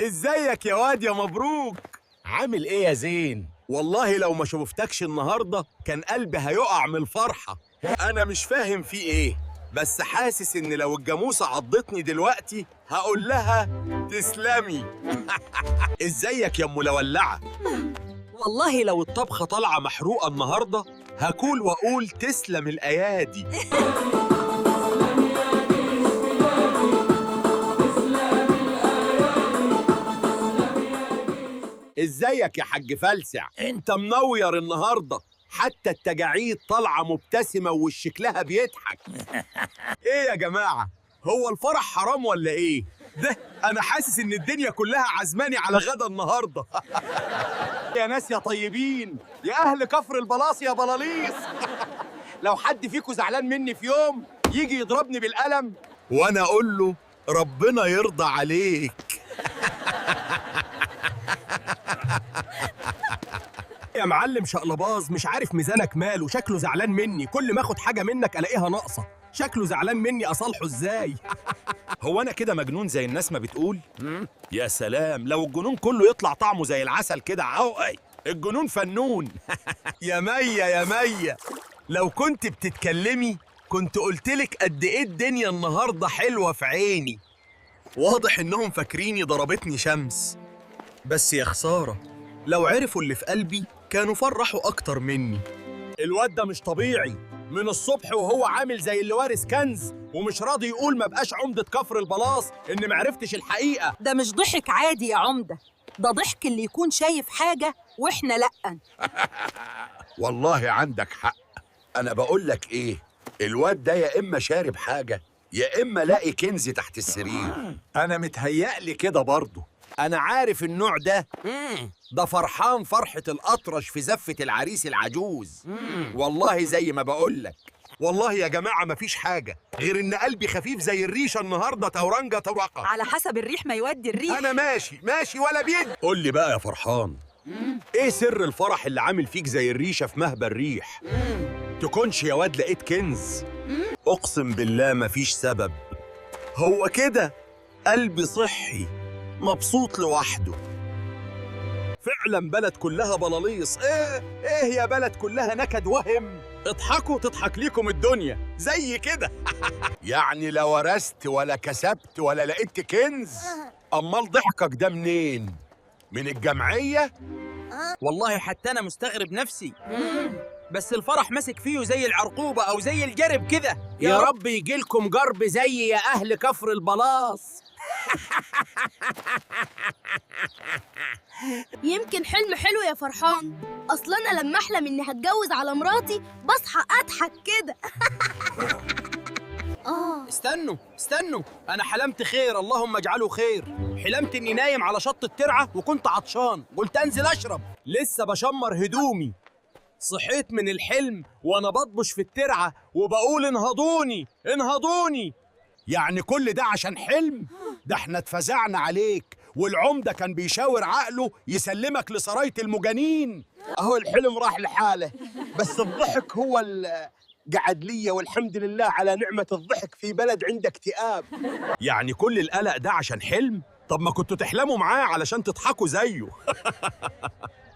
ازيك يا واد يا مبروك؟ عامل ايه يا زين؟ والله لو ما شوفتكش النهارده كان قلبي هيقع من الفرحة. أنا مش فاهم في إيه، بس حاسس إن لو الجاموسة عضتني دلوقتي هقول لها تسلمي. ازيك يا أم لولعة؟ والله لو الطبخة طالعة محروقة النهارده هاكل وأقول تسلم الأيادي. ازيك يا حاج فلسع؟ انت منور النهارده، حتى التجاعيد طالعه مبتسمه وشكلها بيضحك. ايه يا جماعه، هو الفرح حرام ولا ايه؟ ده انا حاسس ان الدنيا كلها عزماني على غدا النهارده. يا ناس يا طيبين، يا اهل كفر البلاص يا بلاليص. لو حد فيكم زعلان مني في يوم يجي يضربني بالقلم وانا اقول له ربنا يرضى عليك. يا معلم شقلباز، مش عارف ميزانك ماله، شكله زعلان مني، كل ما اخد حاجه منك الاقيها ناقصه، شكله زعلان مني، اصالحه ازاي؟ هو انا كده مجنون زي الناس ما بتقول؟ يا سلام، لو الجنون كله يطلع طعمه زي العسل كده، الجنون فنون. يا مية يا مية، لو كنت بتتكلمي كنت قلتلك قد ايه الدنيا النهارده حلوه في عيني. واضح انهم فاكريني ضربتني شمس، بس يا خساره لو عرفوا اللي في قلبي كانوا فرحوا أكتر مني. الواد ده مش طبيعي، من الصبح وهو عامل زي اللي وارث كنز ومش راضي يقول ما بقاش عمدة كفر البلاص إن معرفتش الحقيقة. ده مش ضحك عادي يا عمدة، ده ضحك اللي يكون شايف حاجة وإحنا لأ. والله عندك حق. أنا بقول لك إيه، الواد ده يا إما شارب حاجة يا إما لاقي كنز تحت السرير. أنا متهيألي كده برضه. أنا عارف النوع ده فرحان فرحة الأطرش في زفة العريس العجوز. والله زي ما بقولك، والله يا جماعة مفيش حاجة غير إن قلبي خفيف زي الريشة النهاردة، تورنجة تورقة. على حسب الريح ما يودي الريح. أنا ماشي ولا بيد. قول لي بقى يا فرحان، إيه سر الفرح اللي عامل فيك زي الريشة في مهبل الريح؟ تكونش يا واد لقيت كنز؟ أقسم بالله مفيش سبب، هو كده قلبي صحي مبسوط لوحده. فعلا بلد كلها بلاليص. ايه يا بلد كلها نكد وهم. اضحكوا تضحك ليكم الدنيا زي كده. يعني لا ورثت ولا كسبت ولا لقيت كنز، امال ضحكك ده منين؟ من الجمعية؟ والله حتى أنا مستغرب نفسي. بس الفرح ماسك فيه زي العرقوبة أو زي الجرب كده. يا رب يجيلكم جرب زي يا أهل كفر البلاص. يمكن حلم حلو يا فرحان، اصل انا لما احلم اني هتجوز على مراتي بصحى اضحك كده. استنوا، أنا حلمت خير، اللهم اجعله خير. حلمت إني نايم على شط الترعة وكنت عطشان، قلت أنزل أشرب، لسه بشمر هدومي، صحيت من الحلم وأنا بطبش في الترعة وبقول انهضوني. يعني كل ده عشان حلم؟ ده احنا اتفزعنا عليك، والعمدة كان بيشاور عقله يسلمك لسراية المجانين. اهو الحلم راح لحاله، بس الضحك هو قعد لي، والحمد لله على نعمة الضحك في بلد عنده اكتئاب. يعني كل القلق ده عشان حلم؟ طب ما كنتوا تحلموا معاه علشان تضحكوا زيه.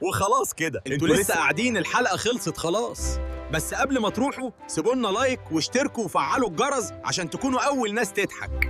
وخلاص كده انتوا لسه قاعدين، الحلقة خلصت خلاص. بس قبل ما تروحوا سيبوا لنا لايك واشتركوا وفعلوا الجرس عشان تكونوا أول ناس تضحك.